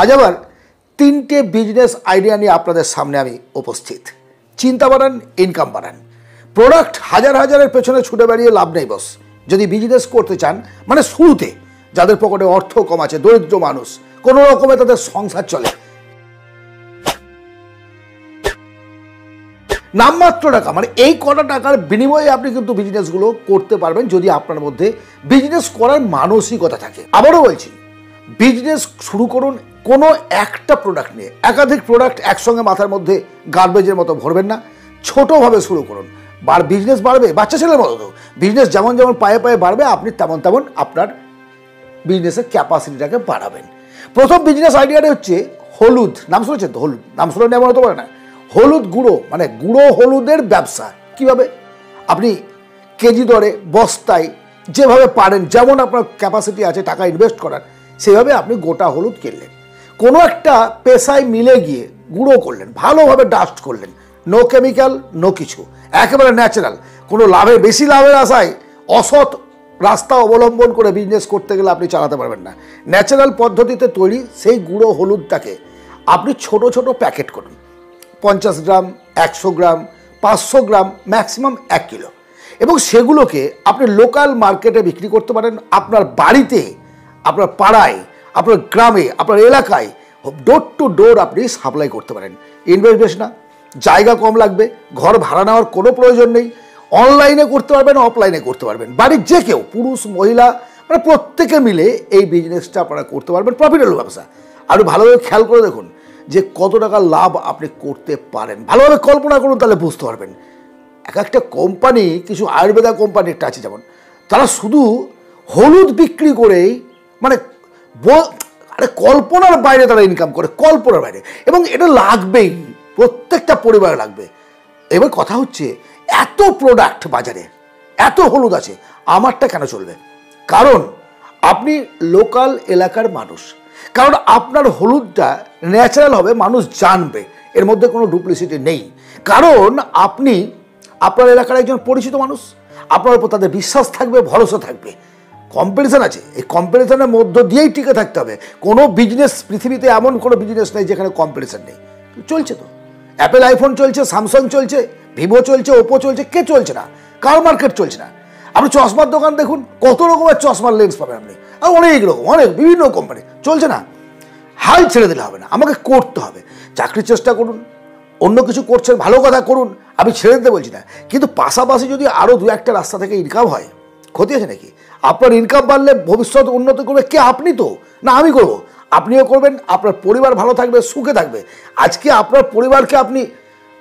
আজ আবার তিনটে বিজনেস আইডিয়া নিয়ে আপনাদের সামনে আমি উপস্থিত। চিন্তা বাড়ান, ইনকাম বাড়ান। প্রোডাক্ট হাজারের পেছনে ছুটে বেরিয়ে লাভ নেই বস। যদি বিজনেস করতে চান, মানে শুরুতে যাদের পকেটে অর্থ কম আছে, দরিদ্র মানুষ, কোনো রকমে তাদের সংসার চলে, নামমাত্র টাকা, মানে এই কটা টাকার বিনিময়ে আপনি কিন্তু বিজনেসগুলো করতে পারবেন যদি আপনার মধ্যে বিজনেস করার মানসিকতা থাকে। আবারও বলছি, বিজনেস শুরু করুন কোনো একটা প্রোডাক্ট নিয়ে। একাধিক প্রোডাক্ট একসঙ্গে মাথার মধ্যে গার্বেজের মতো ভরবেন না। ছোটোভাবে শুরু করুন। বিজনেস বাড়বে, বাচ্চা ছেলের মতো। বিজনেস যেমন যেমন পায়ে পায়ে বাড়বে, আপনি তেমন তেমন আপনার বিজনেসের ক্যাপাসিটিটাকে বাড়াবেন। প্রথম বিজনেস আইডিয়াটা হচ্ছে হলুদ। নাম শুনেছেন তো? হলুদ নাম শুনে এমন হতে পারে না। হলুদ গুঁড়ো, মানে গুঁড়ো হলুদের ব্যবসা। কিভাবে? আপনি কেজি দরে, বস্তায়, যেভাবে পারেন, যেমন আপনার ক্যাপাসিটি আছে টাকা ইনভেস্ট করার, সেভাবে আপনি গোটা হলুদ কিনলেন। কোনো একটা পেশায় মিলে গিয়ে গুঁড়ো করলেন, ভালোভাবে ডাস্ট করলেন। নো কেমিক্যাল, নো কিছু, একেবারে ন্যাচারাল। কোনো বেশি লাভের আশায় অসৎ রাস্তা অবলম্বন করে বিজনেস করতে গেলে আপনি চালাতে পারবেন না। ন্যাচারাল পদ্ধতিতে তৈরি সেই গুঁড়ো হলুদটাকে আপনি ছোট ছোট প্যাকেট করুন। 50 গ্রাম, 100 গ্রাম, 500 গ্রাম, ম্যাক্সিমাম 1 কিলো। এবং সেগুলোকে আপনি লোকাল মার্কেটে বিক্রি করতে পারেন। আপনার বাড়িতে, আপনার পাড়ায়, আপনার গ্রামে, আপনার এলাকায় ডোর টু ডোর আপনি সাপ্লাই করতে পারেন। ইনভেস্ট বেশ না, জায়গা কম লাগবে, ঘর ভাড়া নেওয়ার কোনো প্রয়োজন নেই। অনলাইনে করতে পারবেন, অফলাইনে করতে পারবেন। বাড়ির যে কেউ, পুরুষ মহিলা, মানে প্রত্যেকে মিলে এই বিজনেসটা আপনারা করতে পারবেন। প্রফিটেবল ব্যবসা। আরও ভালোভাবে খেয়াল করে দেখুন যে কত টাকা লাভ আপনি করতে পারেন। ভালোভাবে কল্পনা করুন, তাহলে বুঝতে পারবেন। একটা কোম্পানি, কিছু আয়ুর্বেদা কোম্পানি একটা আছে যেমন, তারা শুধু হলুদ বিক্রি করেই, মানে কল্পনার বাইরে তারা ইনকাম করে, কল্পনার বাইরে। এবং এটা লাগবেই, প্রত্যেকটা পরিবারে লাগবে। এবার কথা হচ্ছে, এত প্রোডাক্ট বাজারে, এত হলুদ আছে, আমারটা কেন চলবে? কারণ আপনি লোকাল এলাকার মানুষ। কারণ আপনার হলুদটা ন্যাচারাল হবে, মানুষ জানবে, এর মধ্যে কোনো ডুপ্লিসিটি নেই। কারণ আপনি আপনার এলাকার একজন পরিচিত মানুষ, আপনার উপর তাদের বিশ্বাস থাকবে, ভরসা থাকবে। কম্পিটিশান আছে, এই কম্পিটিশানের মধ্য দিয়েই টিকে থাকতে হবে। কোনো বিজনেস, পৃথিবীতে এমন কোনো বিজনেস নেই যেখানে কম্পিটিশান নেই। চলছে তো, অ্যাপেল আইফোন চলছে, স্যামসাং চলছে, ভিভো চলছে, ওপো চলছে, কে চলছে না? কার মার্কেট চলছে না? আপনি চশমার দোকান দেখুন, কত রকমের চশমার লেন্স পাবেন আপনি, আর অনেক রকম, অনেক বিভিন্ন কোম্পানি চলছে না। হাল ছেড়ে দিলে হবে না, আমাকে করতে হবে। চাকরির চেষ্টা করুন, অন্য কিছু করছেন, ভালো কথা করুন, আমি ছেড়ে দিতে বলছি না। কিন্তু পাশাপাশি যদি আরও দু একটা রাস্তা থেকে ইনকাম হয়, ক্ষতি আছে নাকি? আপনার ইনকাম বাড়লে ভবিষ্যৎ উন্নতি করবে কে? আপনি তো না, আমি করব। আপনিও করবেন, আপনার পরিবার ভালো থাকবে, সুখে থাকবে। আজকে আপনার পরিবারকে আপনি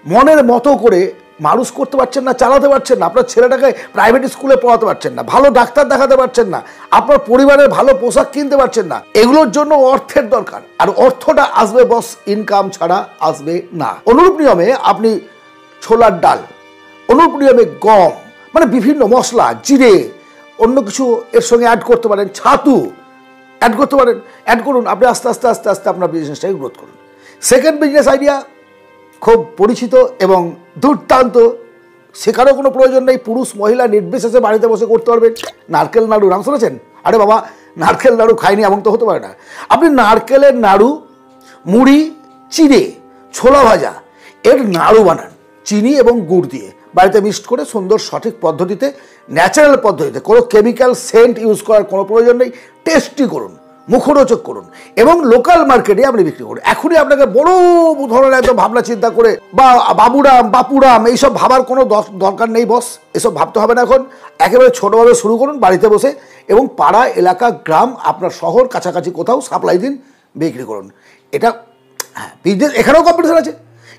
মনের মতো করে মানুষ করতে পারছেন না, চালাতে পারছেন না। আপনার ছেলেটাকে প্রাইভেট স্কুলে পড়াতে পারছেন না, ভালো ডাক্তার দেখাতে পারছেন না, আপনার পরিবারের ভালো পোশাক কিনতে পারছেন না। এগুলোর জন্য অর্থের দরকার, আর অর্থটা আসবে বস ইনকাম ছাড়া আসবে না। অনুরূপ নিয়মে আপনি ছোলার ডাল, অনুরূপ নিয়মে গম, মানে বিভিন্ন মশলা, জিরে, অন্য কিছু এর সঙ্গে অ্যাড করতে পারেন, ছাতু অ্যাড করতে পারেন। অ্যাড করুন, আপনি আস্তে আস্তে আস্তে আস্তে আপনার বিজনেসটাকে গ্রোথ করুন। সেকেন্ড বিজনেস আইডিয়া খুব পরিচিত এবং দুর্দান্ত, শেখারও কোনো প্রয়োজন নেই। পুরুষ মহিলা নির্বিশেষে বাড়িতে বসে করতে পারবেন। নারকেল নাড়ু নাম শুনেছেন? আরে বাবা, নারকেল নাড়ু খাইনি এমন তো হতে পারে না। আপনি নারকেলের নাড়ু, মুড়ি, চিড়ে, ছোলা ভাজা, এর নাড়ু বানান চিনি এবং গুড় দিয়ে, বাড়িতে মিক্সড করে সুন্দর সঠিক পদ্ধতিতে, ন্যাচারাল পদ্ধতিতে, কোনো কেমিক্যাল সেন্ট ইউজ করার কোনো প্রয়োজন নেই। টেস্টি করুন, মুখরোচক করুন এবং লোকাল মার্কেটে আপনি বিক্রি করুন। এখনই আপনাকে বড় ধরনের একদম ভাবনা চিন্তা করে বা বাপুরাম এইসব ভাবার কোনো দরকার নেই বস। এসব ভাবতে হবে না এখন। একেবারে ছোটোভাবে শুরু করুন বাড়িতে বসে, এবং পাড়া, এলাকা, গ্রাম, আপনার শহর, কাছাকাছি কোথাও সাপ্লাই দিন, বিক্রি করুন। এটা হ্যাঁ, বিজনেস এখানেও কম্পিটিশন আছে,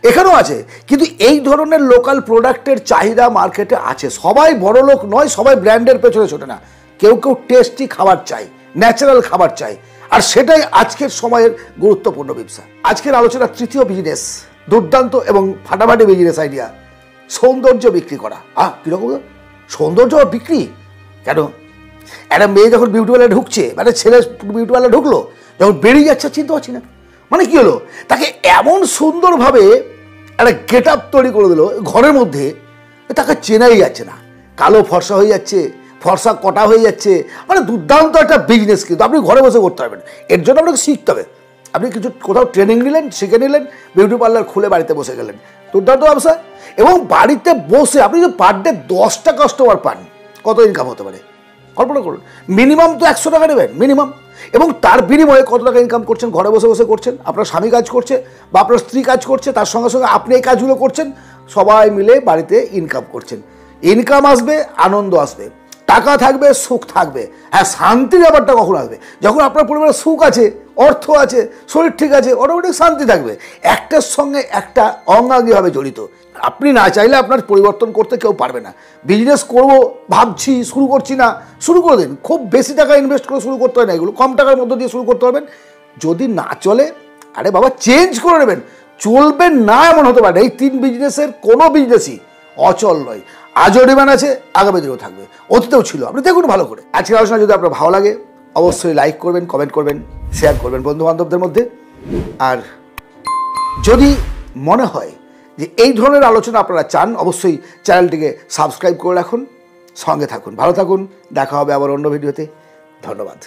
এখানেও আছে। কিন্তু এই ধরনের লোকাল প্রোডাক্টের চাহিদা মার্কেটে আছে। সবাই বড় লোক নয়, সবাই ব্র্যান্ডের পেছনে ছোটে না। কেউ কেউ টেস্টি খাবার চাই, ন্যাচারাল খাবার চাই, আর সেটাই আজকের সময়ের গুরুত্বপূর্ণ ব্যবসা। আজকের আলোচনা তৃতীয় বিজনেস, দুর্দান্ত এবং ফাটাফাটি বিজনেস আইডিয়া, সৌন্দর্য বিক্রি করা। কীরকম সৌন্দর্য বিক্রি? কেন? একটা মেয়ে যখন বিউটি পার্লারে ঢুকছে, মানে ছেলে বিউটি পার্লারে ঢুকলো, যখন বেরিয়ে যাচ্ছে চিনতে পারছি না, মানে কি হলো, তাকে এমন সুন্দরভাবে একটা গেট আপ তৈরি করে দিল ঘরের মধ্যে, তাকে চেনাই যাচ্ছে না। কালো ফর্সা হয়ে যাচ্ছে, ফর্সা কটা হয়ে যাচ্ছে, মানে দুর্দান্ত একটা বিজনেস। কিন্তু আপনি ঘরে বসে করতে পারবেন। এর জন্য আপনাকে শিখতে হবে। আপনি কিছু কোথাও ট্রেনিং নিলেন, শিখে নিলেন, বিউটি পার্লার খুলে বাড়িতে বসে গেলেন, দুর্দান্ত ব্যবসা। এবং বাড়িতে বসে আপনি যদি পার ডে 10টা কাস্টমার পান, কত ইনকাম হতে পারে কল্পনা করুন। মিনিমাম তো 100 টাকা নেবেন মিনিমাম, এবং তার বিনিময়ে কত টাকা ইনকাম করছেন, ঘরে বসে বসে করছেন, আপনার স্বামী কাজ করছে বা আপনার স্ত্রী কাজ করছে, তার সঙ্গে সঙ্গে আপনি এই কাজগুলো করছেন, সবাই মিলে বাড়িতে ইনকাম করছেন। ইনকাম আসবে, আনন্দ আসবে, টাকা থাকবে, সুখ থাকবে। হ্যাঁ, শান্তির ব্যাপারটা কখন আসবে? যখন আপনার পরিবারে সুখ আছে, অর্থ আছে, শরীর ঠিক আছে, অটোমেটিক শান্তি থাকবে। একটার সঙ্গে একটা অঙ্গাঙ্গিভাবে জড়িত। আপনি না চাইলে আপনার পরিবর্তন করতে কেউ পারবে না। বিজনেস করব ভাবছি, শুরু করছি না, শুরু করে দিন। খুব বেশি টাকা ইনভেস্ট করে শুরু করতে হয় না, এগুলো কম টাকার মধ্যে দিয়ে শুরু করতে পারবেন। যদি না চলে, আরে বাবা চেঞ্জ করে নেবেন। চলবেন না এমন হতে পারে। এই 3 বিজনেসের কোনো বিজনেসই অচল নয়। আজও ডিমান্ড আছে, আগামী দিনেও থাকবে, অতীতেও ছিল। আপনি দেখুন ভালো করে। আজকের আলোচনা যদি আপনার ভালো লাগে, অবশ্যই লাইক করবেন, কমেন্ট করবেন, শেয়ার করবেন বন্ধু বান্ধবদের মধ্যে। আর যদি মনে হয় যে এই ধরনের আলোচনা আপনারা চান, অবশ্যই চ্যানেলটিকে সাবস্ক্রাইব করে রাখুন, সঙ্গে থাকুন, ভালো থাকুন। দেখা হবে আবার অন্য ভিডিওতে। ধন্যবাদ।